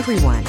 everyone!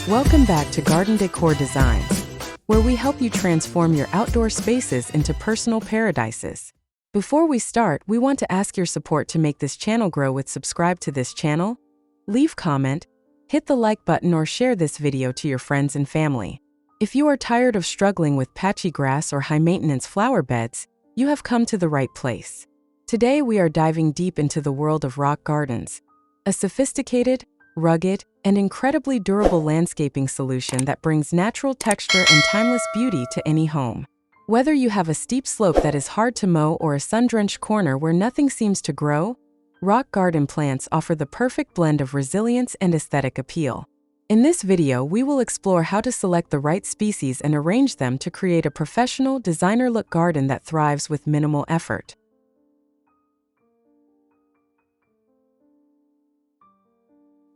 Welcome back to Garden Decor Designs, where we help you transform your outdoor spaces into personal paradises. Before we start, we want to ask your support to make this channel grow with subscribe to this channel, leave comment, hit the like button or share this video to your friends and family. If you are tired of struggling with patchy grass or high-maintenance flower beds, you have come to the right place. Today we are diving deep into the world of rock gardens, a sophisticated, rugged, and incredibly durable landscaping solution that brings natural texture and timeless beauty to any home. Whether you have a steep slope that is hard to mow or a sun-drenched corner where nothing seems to grow, rock garden plants offer the perfect blend of resilience and aesthetic appeal. In this video, we will explore how to select the right species and arrange them to create a professional, designer-look garden that thrives with minimal effort.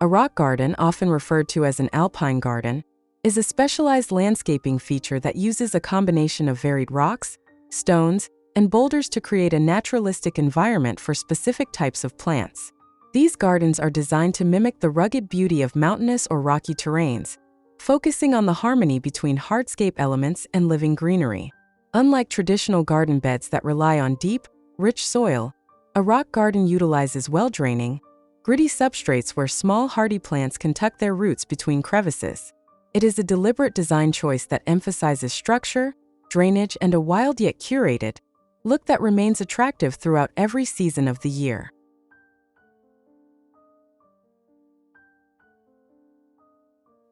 A rock garden, often referred to as an alpine garden, is a specialized landscaping feature that uses a combination of varied rocks, stones, and boulders to create a naturalistic environment for specific types of plants. These gardens are designed to mimic the rugged beauty of mountainous or rocky terrains, focusing on the harmony between hardscape elements and living greenery. Unlike traditional garden beds that rely on deep, rich soil, a rock garden utilizes well-draining, gritty substrates where small hardy plants can tuck their roots between crevices. It is a deliberate design choice that emphasizes structure, drainage, and a wild yet curated look that remains attractive throughout every season of the year.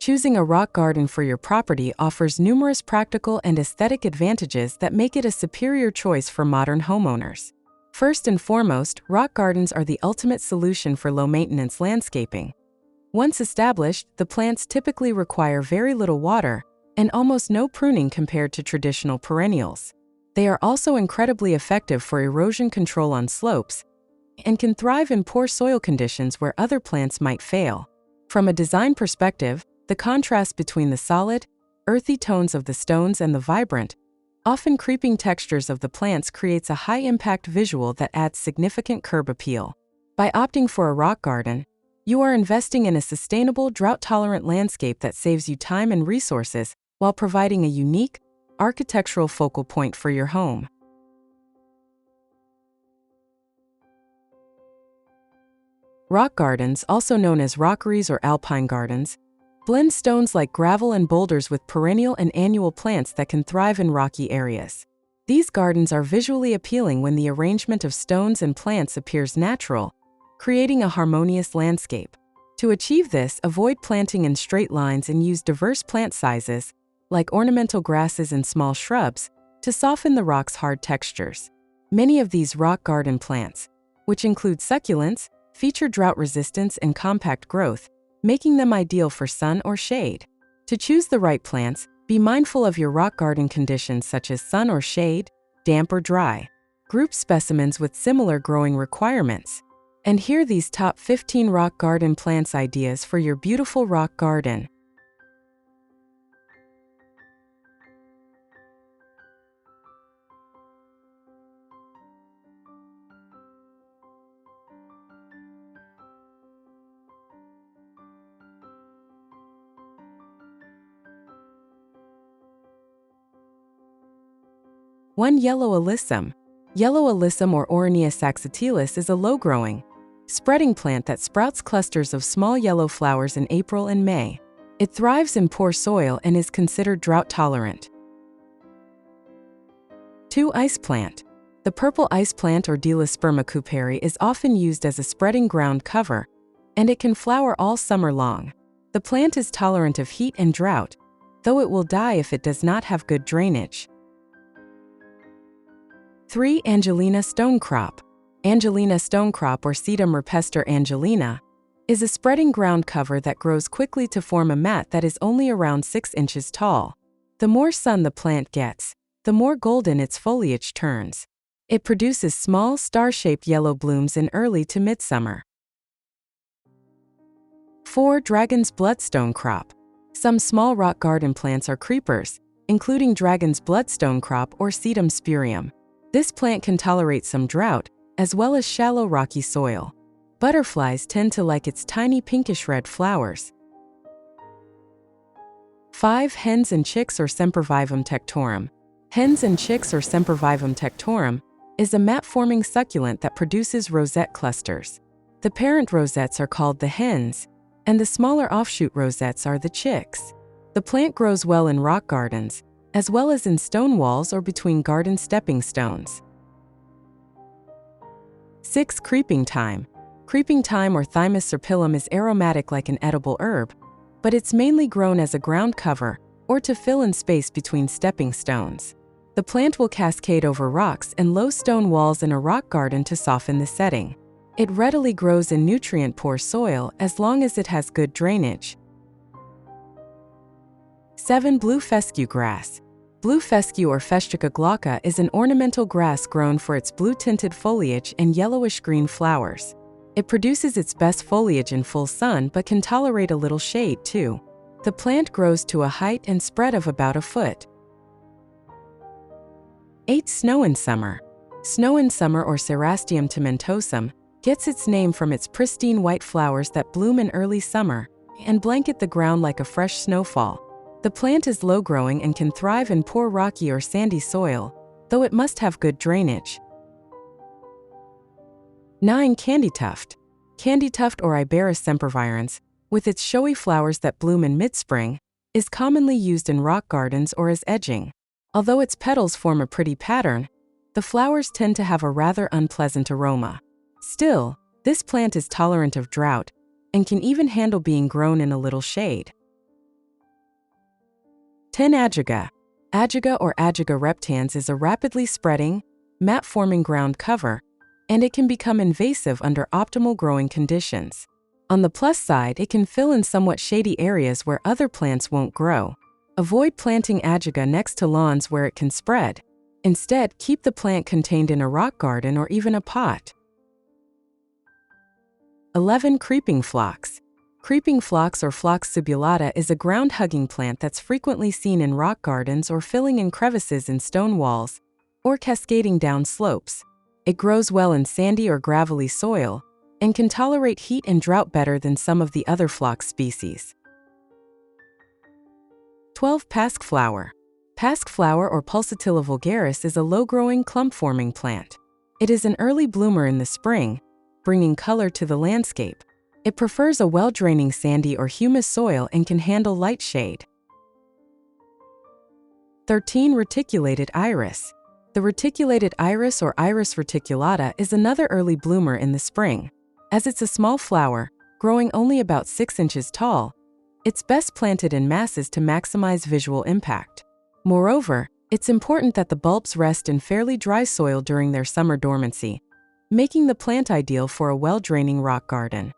Choosing a rock garden for your property offers numerous practical and aesthetic advantages that make it a superior choice for modern homeowners. First and foremost, rock gardens are the ultimate solution for low-maintenance landscaping. Once established, the plants typically require very little water and almost no pruning compared to traditional perennials. They are also incredibly effective for erosion control on slopes and can thrive in poor soil conditions where other plants might fail. From a design perspective, the contrast between the solid, earthy tones of the stones and the vibrant, often creeping textures of the plants creates a high-impact visual that adds significant curb appeal. By opting for a rock garden, you are investing in a sustainable, drought-tolerant landscape that saves you time and resources while providing a unique, architectural focal point for your home. Rock gardens, also known as rockeries or alpine gardens, blend stones like gravel and boulders with perennial and annual plants that can thrive in rocky areas. These gardens are visually appealing when the arrangement of stones and plants appears natural, creating a harmonious landscape. To achieve this, avoid planting in straight lines and use diverse plant sizes, like ornamental grasses and small shrubs, to soften the rock's hard textures. Many of these rock garden plants, which include succulents, feature drought resistance and compact growth, making them ideal for sun or shade. To choose the right plants, be mindful of your rock garden conditions such as sun or shade, damp or dry. Group specimens with similar growing requirements. And here are these top 15 rock garden plants ideas for your beautiful rock garden. One, yellow alyssum. Yellow alyssum or Ornea saxatilis is a low-growing, spreading plant that sprouts clusters of small yellow flowers in April and May. It thrives in poor soil and is considered drought-tolerant. 2, ice plant. The purple ice plant or Delia spermacouperi is often used as a spreading ground cover, and it can flower all summer long. The plant is tolerant of heat and drought, though it will die if it does not have good drainage. 3, Angelina stonecrop. Angelina stonecrop or Sedum rupestre angelina is a spreading ground cover that grows quickly to form a mat that is only around 6 inches tall. The more sun the plant gets, the more golden its foliage turns. It produces small, star-shaped yellow blooms in early to midsummer. 4, dragon's blood stonecrop. Some small rock garden plants are creepers, including dragon's blood stonecrop or Sedum spurium. This plant can tolerate some drought, as well as shallow rocky soil. Butterflies tend to like its tiny pinkish red flowers. 5. Hens and chicks or Sempervivum tectorum. Hens and chicks or Sempervivum tectorum is a mat-forming succulent that produces rosette clusters. The parent rosettes are called the hens, and the smaller offshoot rosettes are the chicks. The plant grows well in rock gardens, as well as in stone walls or between garden stepping stones. 6. Creeping thyme. Creeping thyme or Thymus serpyllum is aromatic like an edible herb, but it's mainly grown as a ground cover or to fill in space between stepping stones. The plant will cascade over rocks and low stone walls in a rock garden to soften the setting. It readily grows in nutrient-poor soil as long as it has good drainage. 7. Blue fescue grass. Blue fescue or Fescue glauca is an ornamental grass grown for its blue-tinted foliage and yellowish-green flowers. It produces its best foliage in full sun but can tolerate a little shade too. The plant grows to a height and spread of about a foot. 8. Snow in summer. Snow in summer or Cerastium tomentosum gets its name from its pristine white flowers that bloom in early summer and blanket the ground like a fresh snowfall. The plant is low-growing and can thrive in poor rocky or sandy soil, though it must have good drainage. 9. Candytuft. Candytuft or Iberis sempervirens, with its showy flowers that bloom in mid-spring, is commonly used in rock gardens or as edging. Although its petals form a pretty pattern, the flowers tend to have a rather unpleasant aroma. Still, this plant is tolerant of drought and can even handle being grown in a little shade. 10. Ajuga. Ajuga or Ajuga reptans is a rapidly spreading, mat-forming ground cover, and it can become invasive under optimal growing conditions. On the plus side, it can fill in somewhat shady areas where other plants won't grow. Avoid planting ajuga next to lawns where it can spread. Instead, keep the plant contained in a rock garden or even a pot. 11. Creeping phlox. Creeping phlox or Phlox subulata is a ground-hugging plant that's frequently seen in rock gardens or filling in crevices in stone walls or cascading down slopes. It grows well in sandy or gravelly soil and can tolerate heat and drought better than some of the other phlox species. 12. Pasque flower. Pasque flower or Pulsatilla vulgaris is a low-growing clump-forming plant. It is an early bloomer in the spring, bringing color to the landscape. It prefers a well-draining sandy or humus soil and can handle light shade. 13. Reticulated iris. The reticulated iris or Iris reticulata is another early bloomer in the spring. As it's a small flower, growing only about 6 inches tall, it's best planted in masses to maximize visual impact. Moreover, it's important that the bulbs rest in fairly dry soil during their summer dormancy, making the plant ideal for a well-draining rock garden.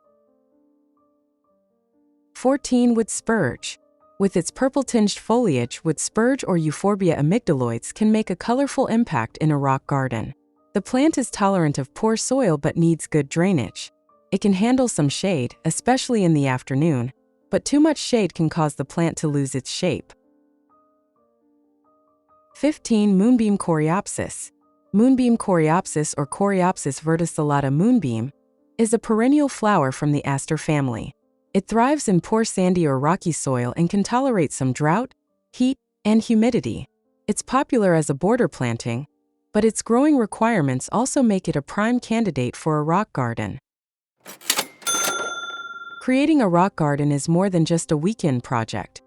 14. Wood spurge. With its purple-tinged foliage, wood spurge or Euphorbia amygdaloides can make a colorful impact in a rock garden. The plant is tolerant of poor soil but needs good drainage. It can handle some shade, especially in the afternoon, but too much shade can cause the plant to lose its shape. 15. Moonbeam coreopsis. Moonbeam coreopsis or Coreopsis verticillata moonbeam is a perennial flower from the aster family. It thrives in poor sandy or rocky soil and can tolerate some drought, heat, and humidity. It's popular as a border planting, but its growing requirements also make it a prime candidate for a rock garden. Creating a rock garden is more than just a weekend project.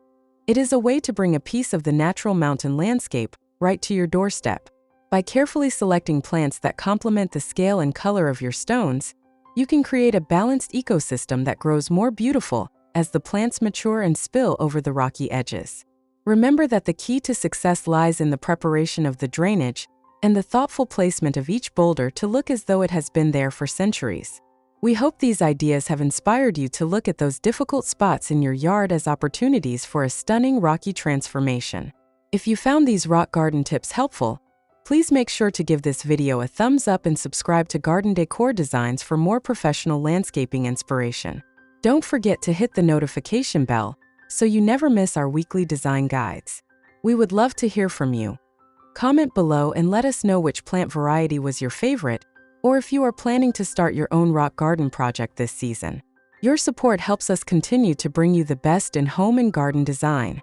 It is a way to bring a piece of the natural mountain landscape right to your doorstep. By carefully selecting plants that complement the scale and color of your stones, you can create a balanced ecosystem that grows more beautiful as the plants mature and spill over the rocky edges. Remember that the key to success lies in the preparation of the drainage and the thoughtful placement of each boulder to look as though it has been there for centuries. We hope these ideas have inspired you to look at those difficult spots in your yard as opportunities for a stunning rocky transformation. If you found these rock garden tips helpful, please make sure to give this video a thumbs up and subscribe to Garden Decor Designs for more professional landscaping inspiration. Don't forget to hit the notification bell so you never miss our weekly design guides. We would love to hear from you. Comment below and let us know which plant variety was your favorite, or if you are planning to start your own rock garden project this season. Your support helps us continue to bring you the best in home and garden design.